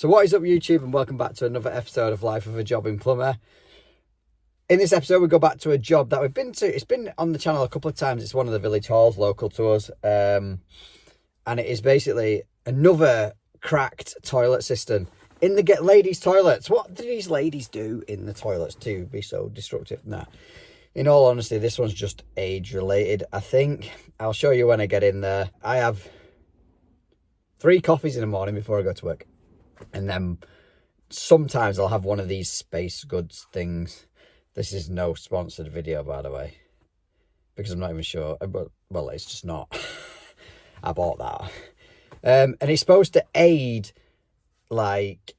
So what is up, YouTube, and welcome back to another episode of Life of a Jobbing Plumber. In this episode, we go back to a job that we've been to. It's been on the channel a couple of times. It's one of the village halls local to us. And it is basically another cracked toilet cistern in the ladies' toilets. What do these ladies do in the toilets to be so destructive? Nah. In all honesty, this one's just age-related, I think. I'll show you when I get in there. I have 3 coffees in the morning before I go to work. And then sometimes I'll have one of these space goods things. This is no sponsored video, by the way, because I'm not even sure. But, well, it's just not. I bought that. And it's supposed to aid, like...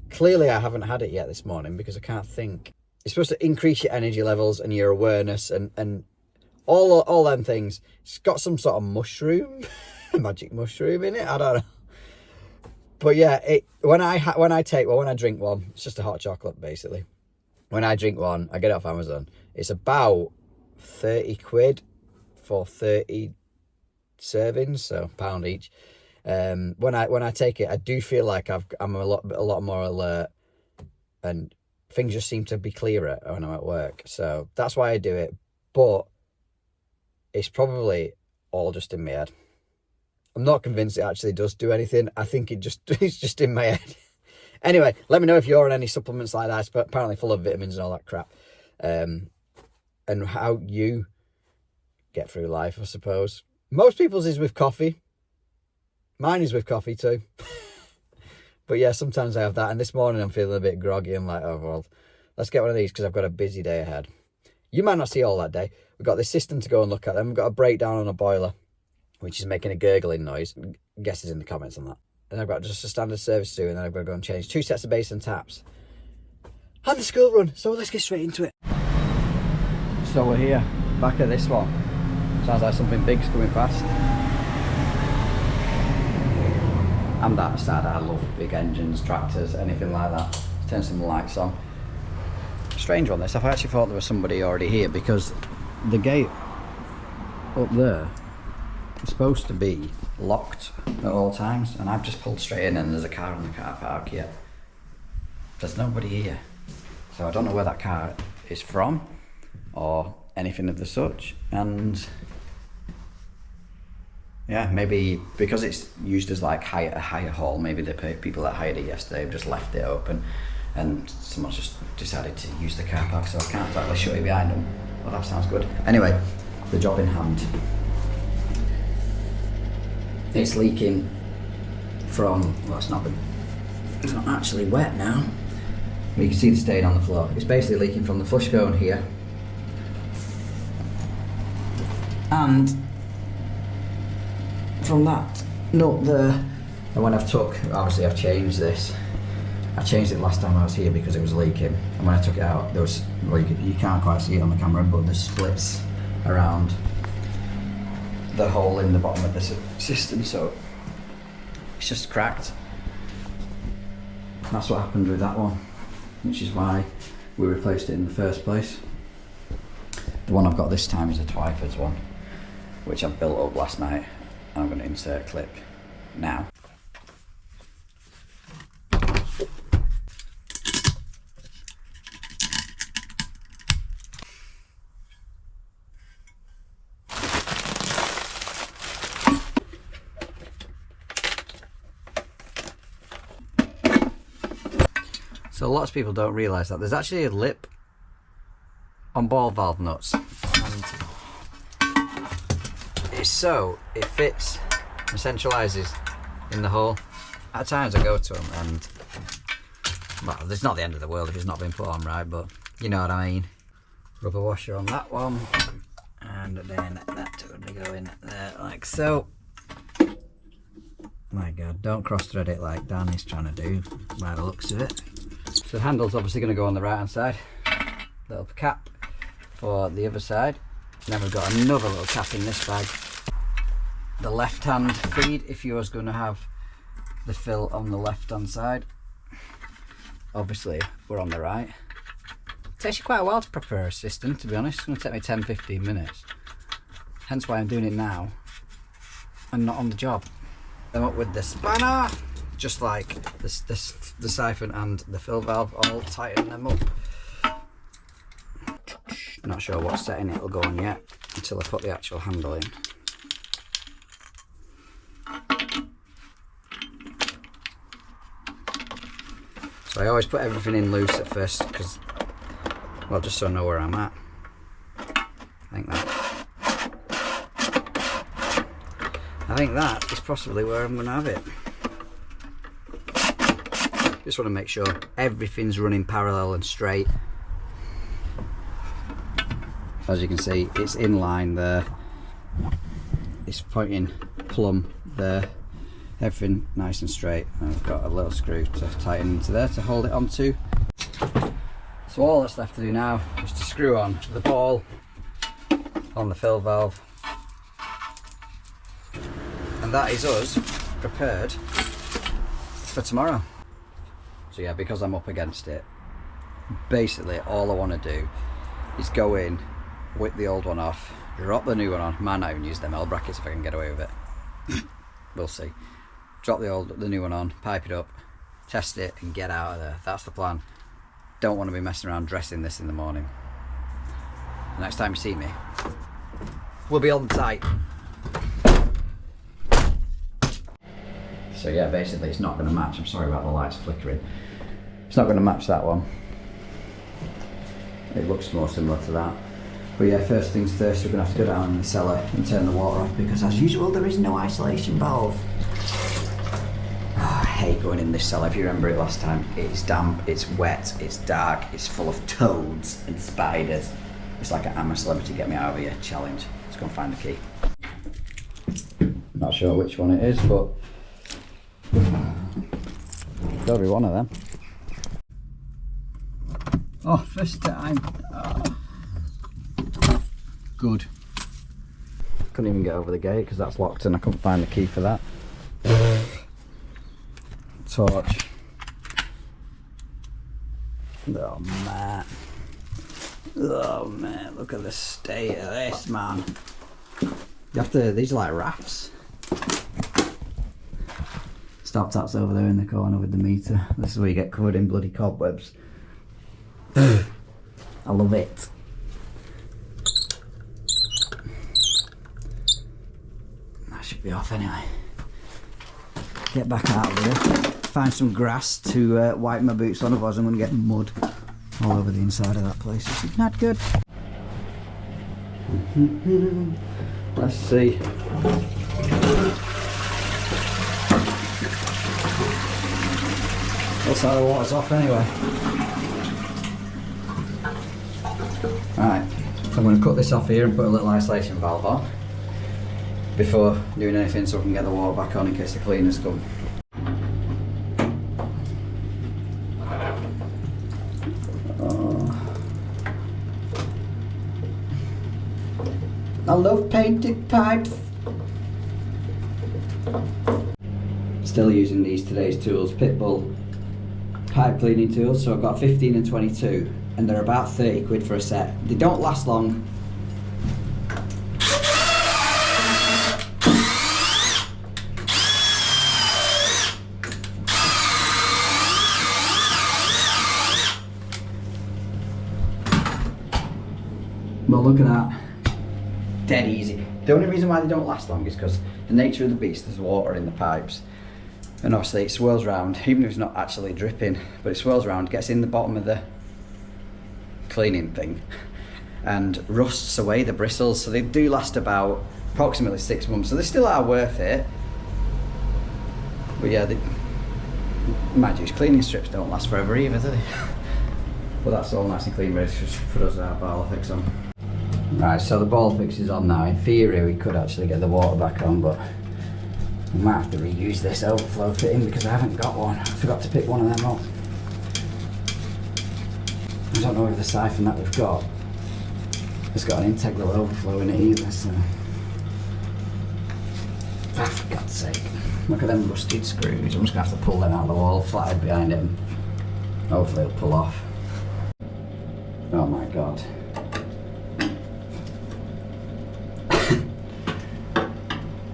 Clearly, I haven't had it yet this morning because I can't think. It's supposed to increase your energy levels and your awareness and all them things. It's got some sort of mushroom, magic mushroom in it. I don't know. But yeah, when I drink one, it's just a hot chocolate basically. When I drink one, I get it off Amazon. It's about 30 quid for 30 servings, so £1 each. When I take it, I do feel like I'm a lot more alert, and things just seem to be clearer when I'm at work. So that's why I do it. But it's probably all just in my head. I'm not convinced it actually does do anything. I think it's just in my head. Anyway, let me know if you're on any supplements like that. It's apparently full of vitamins and all that crap. And how you get through life, I suppose. Most people's is with coffee. Mine is with coffee too. But yeah, sometimes I have that. And this morning I'm feeling a bit groggy. I'm like, oh, well, let's get one of these because I've got a busy day ahead. You might not see all that day. We've got this Cistern to go and look at. Then we've got a breakdown on a boiler, which is making a gurgling noise. Guesses in the comments on that. And I've got just a standard service to do, and then I've got to go and change 2 sets of basin taps. And the school run. So let's get straight into it. So we're here, back at this one. Sounds like something big's coming past. I'm that sad. I love big engines, tractors, anything like that. Let's turn some lights on. Strange one this. I actually thought there was somebody already here because the gate up there is supposed to be locked at all times, and I've just pulled straight in and there's a car in the car park yet. There's nobody here. So I don't know where that car is from or anything of the such. And yeah, maybe because it's used as like a hire hall, maybe the people that hired it yesterday have just left it open and someone's just decided to use the car park, so I can't exactly shut it behind them. Well, that sounds good. Anyway, the job in hand. It's leaking from, well, it's not actually wet now, but you can see the stain on the floor. It's basically leaking from the flush cone here and from that nut there. And when obviously I've changed this. I changed it last time I was here because it was leaking, and when I took it out there was, well, you can't quite see it on the camera, but there's splits around the hole in the bottom of the cistern, so it's just cracked. That's what happened with that one, which is why we replaced it in the first place. The one I've got this time is a Twyford's one, which I built up last night. I'm going to insert a clip now. So lots of people don't realise that there's actually a lip on ball valve nuts, and it's so it fits and centralises in the hole. At times I go to them and, well, it's not the end of the world if it's not been put on right, but you know what I mean. Rubber washer on that one, and then that's going to go in there like so. My God, don't cross thread it like Dan is trying to do by the looks of it. So the handle's obviously going to go on the right hand side. Little cap for the other side. And then we've got another little cap in this bag. The left hand feed, if you was going to have the fill on the left hand side. Obviously we're on the right. It takes you quite a while to prepare a cistern, to be honest. It's going to take me 10-15 minutes. Hence why I'm doing it now and not on the job. Them up with the spanner. just like the siphon and the fill valve, all tighten them up. Not sure what setting it'll go on yet until I put the actual handle in. So I always put everything in loose at first, because, well, just so I know where I'm at. I think that is possibly where I'm going to have it. Just want to make sure everything's running parallel and straight. As you can see, it's in line there. It's pointing plumb there. Everything nice and straight. And I've got a little screw to tighten into there to hold it onto. So all that's left to do now is to screw on the ball on the fill valve. And that is us prepared for tomorrow. So yeah, because I'm up against it, basically all I want to do is go in, whip the old one off, drop the new one on. Might not even use them L brackets if I can get away with it. We'll see. Drop the new one on, pipe it up, test it and get out of there. That's the plan. Don't want to be messing around dressing this in the morning. The next time you see me, we'll be on tight. So yeah, basically it's not going to match. I'm sorry about the lights flickering. It's not going to match that one. It looks more similar to that. But yeah, first things first, we're going to have to go down in the cellar and turn the water off, because as usual there is no isolation valve. Oh, I hate going in this cellar. If you remember it last time, it's damp, it's wet, it's dark, it's full of toads and spiders. It's like an I'm a Celebrity Get Me Out of Here challenge. Let's go and find the key. Not sure which one it is, but gotta be one of them. Oh, first time. Oh. Good. Couldn't even get over the gate because that's locked and I couldn't find the key for that. Torch. Oh man. Oh man, look at the state of this, man. You have to, these are like rafts. Stop taps over there in the corner with the meter. This is where you get covered in bloody cobwebs. I love it. That should be off anyway. Get back out of here. Find some grass to wipe my boots on, otherwise I'm going to get mud all over the inside of that place. It's not good. Let's see. Looks like the water's off anyway. Right, so I'm going to cut this off here and put a little isolation valve on before doing anything, so I can get the water back on in case the cleaners come. I love painted pipes. Still using these today's tools, Pitbull pipe cleaning tools. So I've got 15 and 22 and they're about 30 quid for a set. They don't last long. Well, look at that. Dead easy. The only reason why they don't last long is because the nature of the beast, there's water in the pipes, and obviously it swirls round, even if it's not actually dripping, but it swirls round, gets in the bottom of the cleaning thing and rusts away the bristles. So they do last about approximately 6 months, so they still are worth it. But yeah, mind you, cleaning strips don't last forever either, do they? But that's all nice and clean, ready for us to have ball fix on. Right, so the ball fix is on now. In theory we could actually get the water back on, but we might have to reuse this overflow fitting because I haven't got one. I forgot to pick one of them up. I don't know if the siphon that we've got has got an integral overflow in it either, so... Ah, for God's sake. Look at them rusted screws. I'm just going to have to pull them out of the wall, flathead behind him. Hopefully it'll pull off. Oh my God.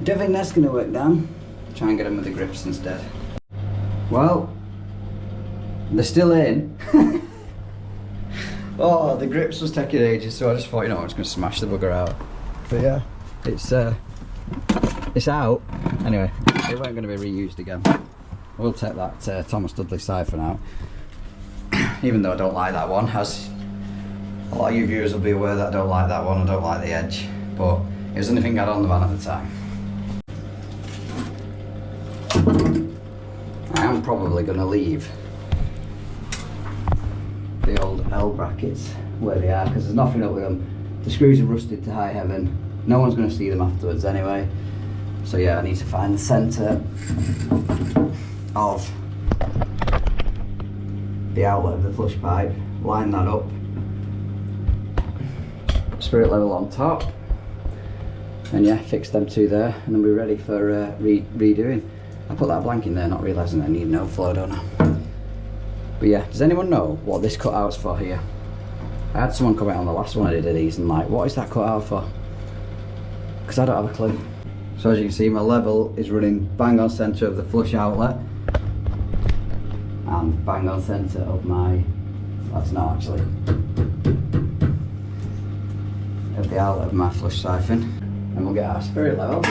Don't think that's going to work, Dan. Try and get them with the grips instead. Well, they're still in. Oh, the grips was taking ages, so I just thought, you know, I'm just going to smash the bugger out. But yeah, it's out. Anyway, it weren't going to be reused again. I will take that Thomas Dudley siphon out, even though I don't like that one. As a lot of you viewers will be aware that I don't like that one, I don't like the edge, but it was the only thing I had on the van at the time. I am probably going to leave the old L brackets where they are, because there's nothing up with them. The screws are rusted to high heaven. No one's going to see them afterwards anyway. So yeah, I need to find the centre of the outlet of the flush pipe, line that up, spirit level on top, and yeah, fix them two there, and then we're ready for redoing. I put that blank in there not realising I need no flow, don't I? But yeah, does anyone know what this cutout's for here? I had someone comment on the last one I did of these and like, what is that cutout for? Because I don't have a clue. So as you can see, my level is running bang on centre of the flush outlet and bang on centre of my, that's not actually, of the outlet of my flush siphon. And we'll get our spirit level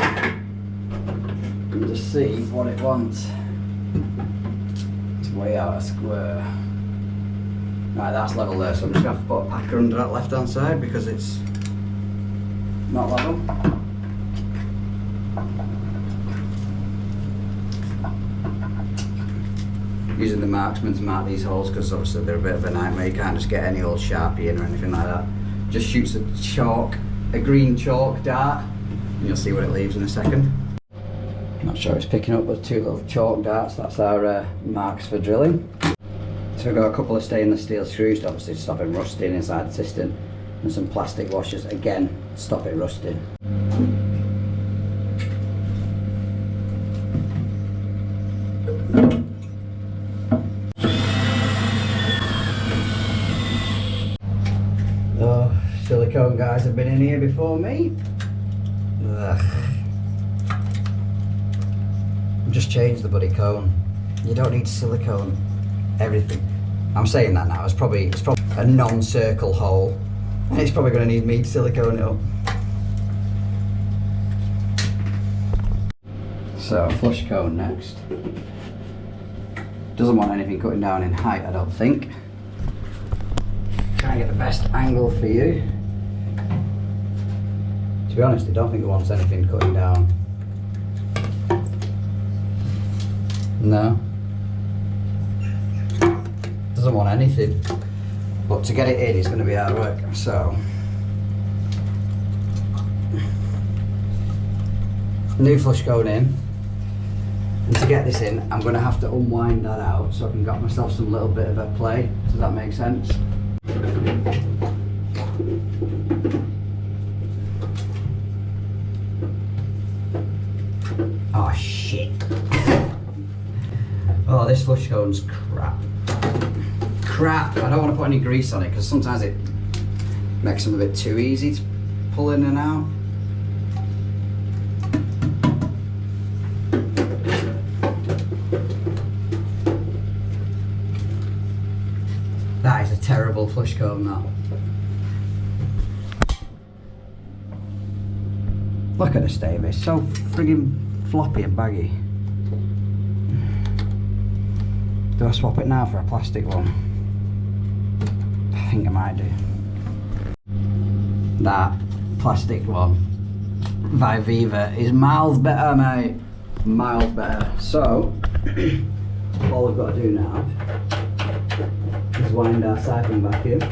and just see what it wants. It's way out of square. Right, that's level there, so I'm just going to have to put a packer under that left hand side because it's not level. Using the marksman to mark these holes because obviously they're a bit of a nightmare. You can't just get any old Sharpie in or anything like that. Just shoots a chalk, a green chalk dart, and you'll see what it leaves in a second. Not sure it's picking up, but two little chalk darts. That's our marks for drilling. So we've got a couple of stainless steel screws to obviously stop it rusting inside the cistern, and some plastic washers again to stop it rusting. Oh, silicone guys have been in here before me. Ugh. Just change the bloody cone. You don't need silicone everything. I'm saying that now, it's probably a non-circle hole, and it's probably going to need me to silicone it up. So flush cone next. Doesn't want anything cutting down in height, I don't think. Try and get the best angle for you. To be honest, I don't think it wants anything cutting down. No. Doesn't want anything. But to get it in is going to be hard work. So, new flush cone in. And to get this in, I'm going to have to unwind that out so I can get myself some little bit of a play. Does that make sense? Oh shit. Oh, this flush cone's crap. Crap. I don't want to put any grease on it because sometimes it makes them a bit too easy to pull in and out. That is a terrible flush cone, that. Look at the state of it, it's so friggin' floppy and baggy. Do I swap it now for a plastic one? I think I might do. That plastic one, Viva, is miles better, mate. Miles better. So, all we've got to do now is wind our siphon back in.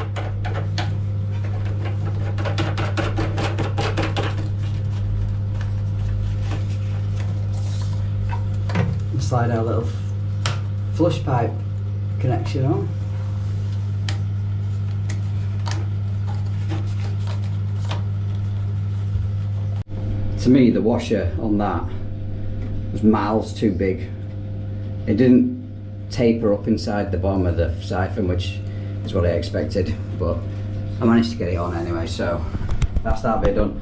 And slide our little flush pipe connection on. To me, the washer on that was miles too big. It didn't taper up inside the bottom of the siphon, which is what I expected, but I managed to get it on anyway, so that's that bit done.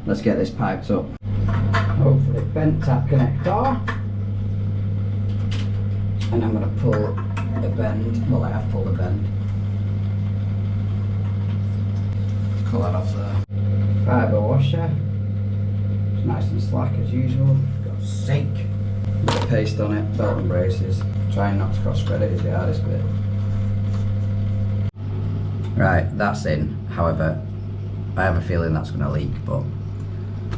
Let's get this piped up. Hopefully bent tap connector. And I'm going to pull a bend. Well, I have pulled a bend. Pull that off there. Fibre washer. It's nice and slack as usual. God's sake. Bit of paste on it. Belt and braces. Trying not to cross thread it is the hardest bit. Right, that's in. However, I have a feeling that's going to leak, but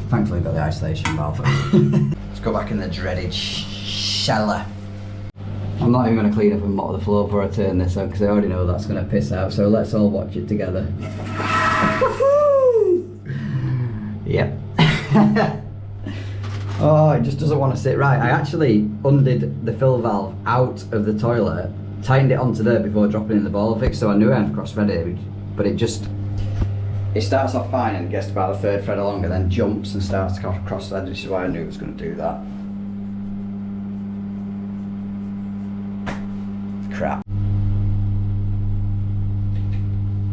thankfully I've got the isolation valve. Let's go back in the dreaded sheller. I'm not even going to clean up and mop the floor before I turn this on because I already know that's going to piss out, so let's all watch it together. Yep. Oh, it just doesn't want to sit right. I actually undid the fill valve out of the toilet, tightened it onto there before dropping in the ball fix, so I knew I had cross-threaded it, but it starts off fine and gets to about the third thread along and then jumps and starts to cross-thread, which is why I knew it was going to do that. Crap.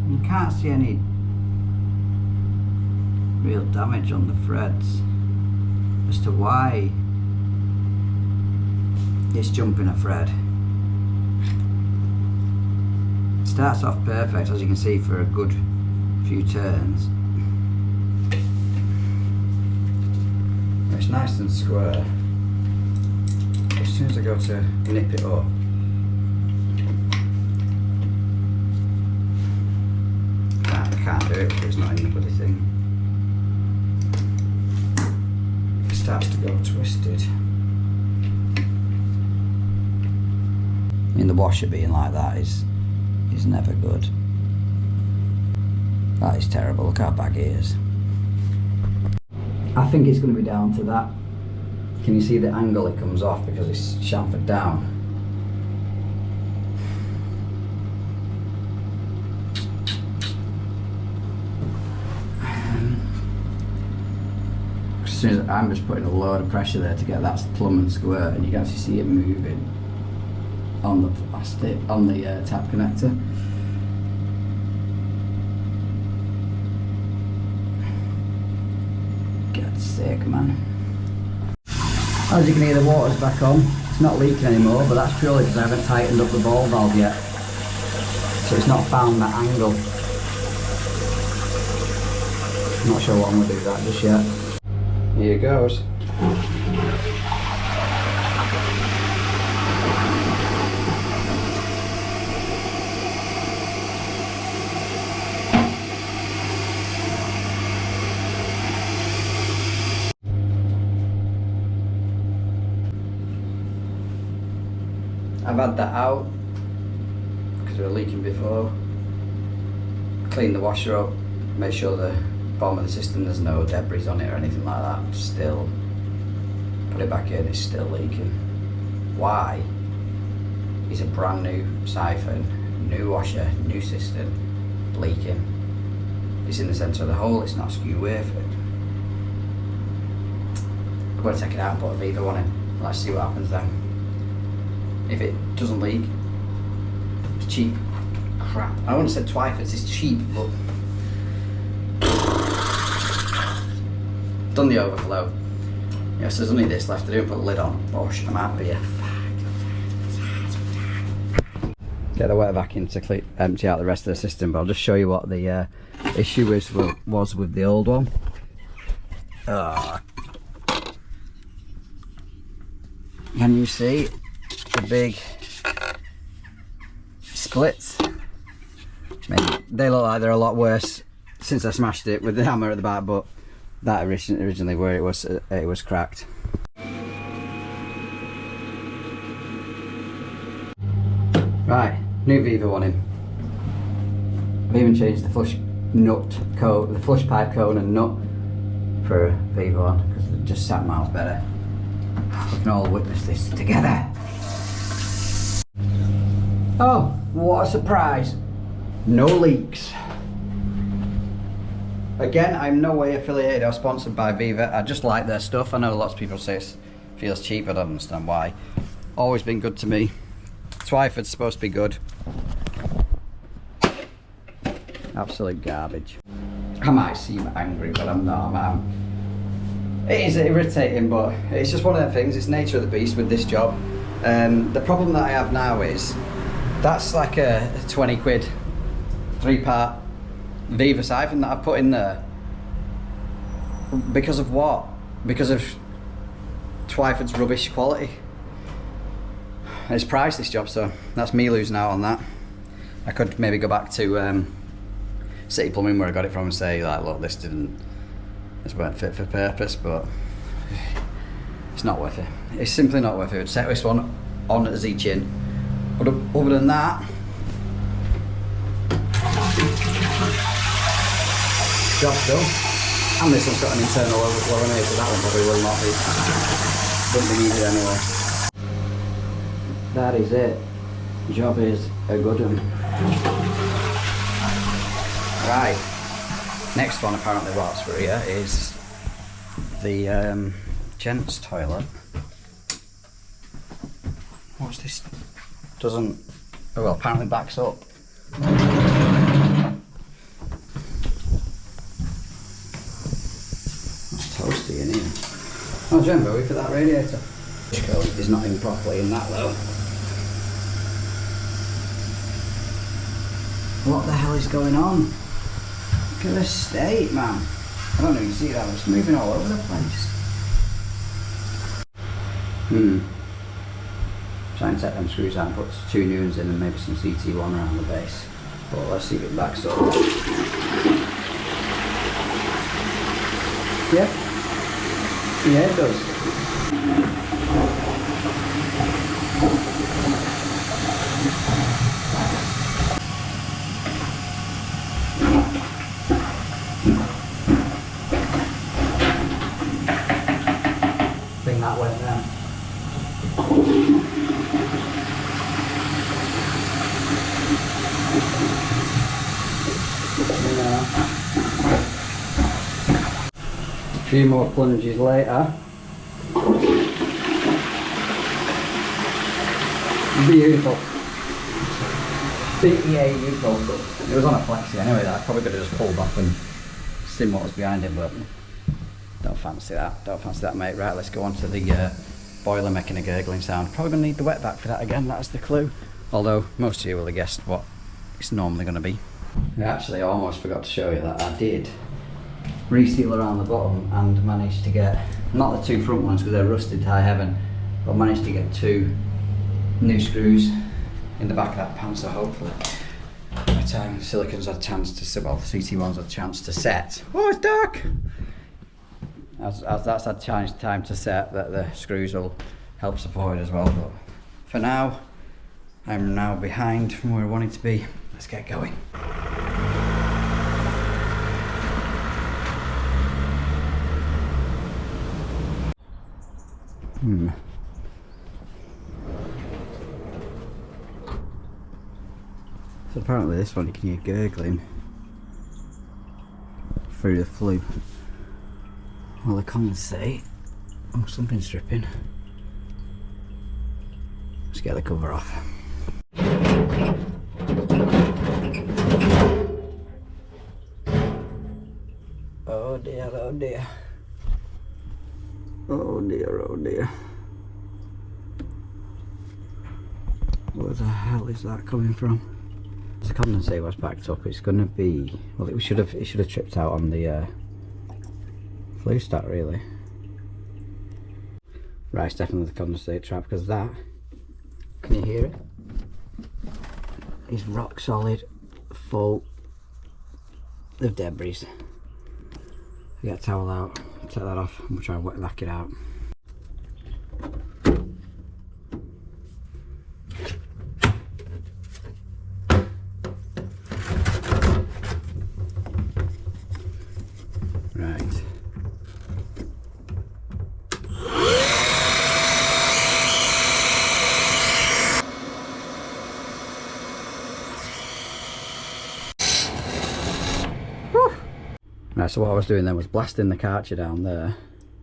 You can't see any real damage on the threads as to why it's jumping a thread. It starts off perfect, as you can see, for a good few turns. It's nice and square. As soon as I go to nip it up, I can't do it because it's not in the bloody thing. It starts to go twisted. I mean, the washer being like that is never good. That is terrible. Look how baggy it is. I think it's going to be down to that. Can you see the angle it comes off because it's chamfered down? As soon as I'm just putting a load of pressure there to get that plumb and square, and you can actually see it moving on the plastic, on the tap connector. God's sake, man. As you can hear, the water's back on. It's not leaking anymore, but that's purely because I haven't tightened up the ball valve yet. So it's not found that angle. I'm not sure what I'm going to do with that just yet. Here goes. I've had that out because we were leaking before. Clean the washer up, make sure the bottom of the cistern there's no debris on it or anything like that. Still, put it back in, it's still leaking. Why? It's a brand new siphon, new washer, new cistern, leaking. It's in the centre of the hole, it's not skew wafered. I'm going to take it out and put a Viva one in. Let's see what happens then. If it doesn't leak, it's cheap crap. I wouldn't have said Twyford's, it's cheap, but done the overflow. Yes, there's only this left to do, put the lid on. Bosh, I'm out of here. Get the wet vac in to empty out the rest of the system, but I'll just show you what the issue was with the old one. Can you see the big splits? Maybe they look like they're a lot worse since I smashed it with the hammer at the back, but that originally where it was cracked. Right, new Viva one in. I've even changed the flush pipe cone and nut for a Viva one because it just sat miles better. We can all witness this together. Oh, what a surprise! No leaks. Again, I'm no way affiliated or sponsored by Viva. I just like their stuff. I know lots of people say it feels cheap. I don't understand why. Always been good to me. Twyford's supposed to be good. Absolute garbage. I might seem angry, but I'm not. It is irritating, but it's just one of them things. It's nature of the beast with this job. The problem that I have now is that's like a 20 quid 3-part Viva siphon that I've put in there. Because of what? Because of Twyford's rubbish quality. It's priced, this job, so that's me losing out on that. I could maybe go back to City Plumbing where I got it from and say, like, look, this weren't fit for purpose, but it's not worth it. It's simply not worth it. I'd set this one on as each in. But other than that, job's done. And this one's got an internal overflow anyway, so that one probably will not be, wouldn't be needed anyway. That is it. Job is a good one. Right. Next one apparently whilst we're here is the gents toilet. What's this? Doesn't, oh well, apparently backs up. It's toasty in here. Oh, Jumbo, wait for that radiator. Is not in properly in that though. What the hell is going on? Look at the state, man. I don't know if you see that, it's moving all over the place. Try and take them screws out and put 2 new ones in and maybe some CT1 around the base. But let's see if it backs up. Yeah. Yeah, it does. Thing that went down. A few more plunges later. Beautiful. Beautiful. It was on a flexi anyway that I probably could have just pulled off and seen what was behind it, but don't fancy that. Don't fancy that, mate. Right, let's go on to the boiler making a gurgling sound. Probably going to need the wetback for that again, that's the clue. Although most of you will have guessed what it's normally going to be. I actually almost forgot to show you that I did reseal around the bottom and managed to get, not the 2 front ones because they're rusted to high heaven, but managed to get 2 new screws in the back of that pan, so hopefully by the time silicon's had a chance to set, well, the CT1's had a chance to set. Oh, it's dark! As that's had time to set, that the screws will help support it as well, but for now, I'm now behind from where I wanted to be. Let's get going. So apparently this one you can hear gurgling through the flue. Well, the condensate, oh, something's dripping. Let's get the cover off. Oh dear, oh dear. Oh dear, oh dear. Where the hell is that coming from? The condensate was backed up. It's going to be, well, it should have tripped out on the flue stack really. Right, it's definitely the condensate trap because that, can you hear it? Is rock solid, full of debris. Get a towel out, take that off, and we'll try and whack it out. Right. Right, so what I was doing then was blasting the Karcher down there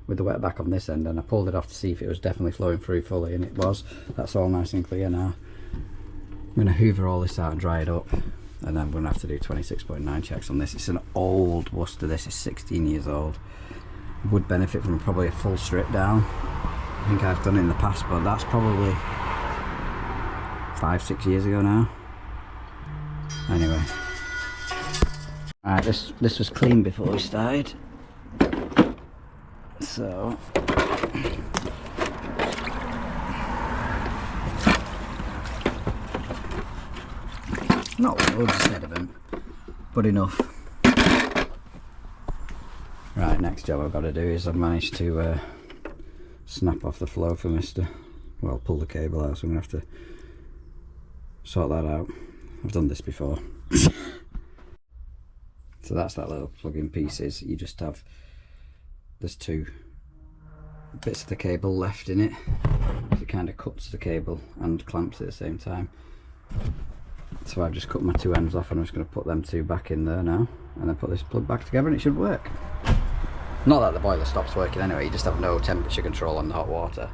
with the wetback on this end, and I pulled it off to see if it was definitely flowing through fully, and it was. That's all nice and clear now. I'm going to hoover all this out and dry it up, and then I'm going to have to do 26.9 checks on this. It's an old Worcester, this is 16 years old. It would benefit from probably a full strip down. I think I've done it in the past, but that's probably 5-6 years ago now. Anyway. Alright, this was clean before we started. So not loads of sediment, but enough. Right, next job I've got to do is I've managed to snap off the flow for well, pull the cable out, so I'm going to have to sort that out. I've done this before. So that's that little plug-in pieces. You just have, there's 2 bits of the cable left in it. It kind of cuts the cable and clamps it at the same time. So I've just cut my 2 ends off and I'm just going to put them 2 back in there now, and then put this plug back together and it should work. Not that the boiler stops working anyway, you just have no temperature control on the hot water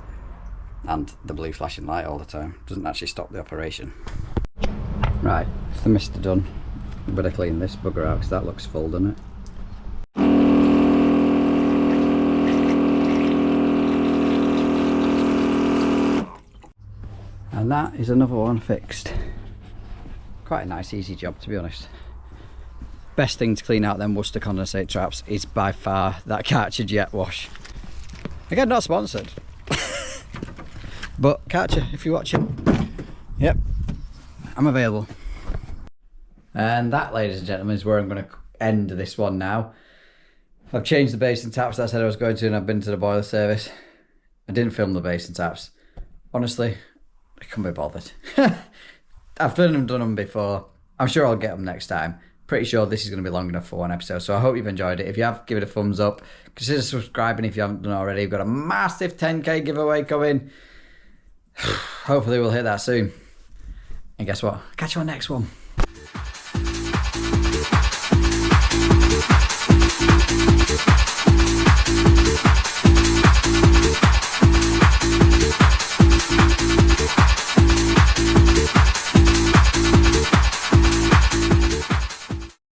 and the blue flashing light all the time. Doesn't actually stop the operation. Right, it's the mister done. Better clean this bugger out because that looks full, doesn't it? And that is another one fixed. Quite a nice easy job, to be honest. Best thing to clean out them Worcester condensate traps is by far that Karcher jet wash. Again, not sponsored. But Karcher, if you're watching, yep, I'm available. And that, ladies and gentlemen, is where I'm going to end this one now. I've changed the basin taps that I said I was going to, and I've been to the boiler service. I didn't film the basin taps. Honestly, I can't be bothered. I've done them before. I'm sure I'll get them next time. Pretty sure this is going to be long enough for one episode, so I hope you've enjoyed it. If you have, give it a thumbs up. Consider subscribing if you haven't done already. We've got a massive 10k giveaway coming. Hopefully we'll hit that soon. And guess what? Catch you on the next one.